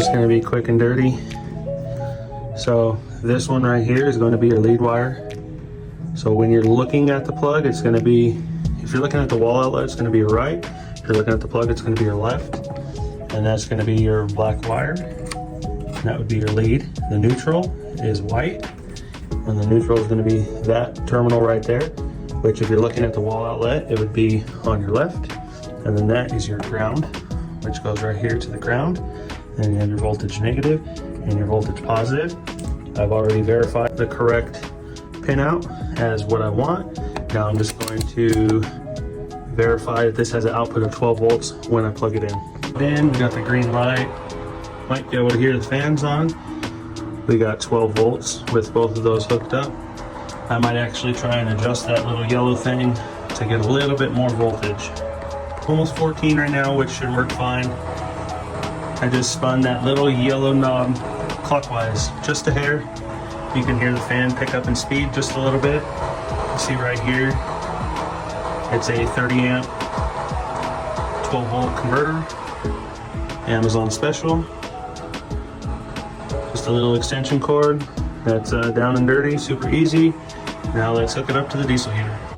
just going to be quick and dirty. So this one right here is going to be your lead wire. So when you're looking at the plug, it's going to be, if you're looking at the wall outlet, it's going to be your right. If you're looking at the plug, it's going to be your left. And that's going to be your black wire. That would be your lead. The neutral is white. And the neutral is going to be that terminal right there, which if you're looking at the wall outlet, it would be on your left. And then that is your ground, which goes right here to the ground. And you have your voltage negative and your voltage positive. I've already verified the correct pinout as what I want. Now I'm just going to verify that this has an output of 12 volts when I plug it in. Then we got the green light. Might be able to hear the fans on. We got 12 volts with both of those hooked up. I might actually try and adjust that little yellow thing to get a little bit more voltage. Almost 14 right now, which should work fine. I just spun that little yellow knob clockwise, just a hair. You can hear the fan pick up in speed just a little bit. You see right here, it's a 30 amp, 12 volt converter, Amazon special. Just a little extension cord that's down and dirty, super easy. Now let's hook it up to the diesel heater.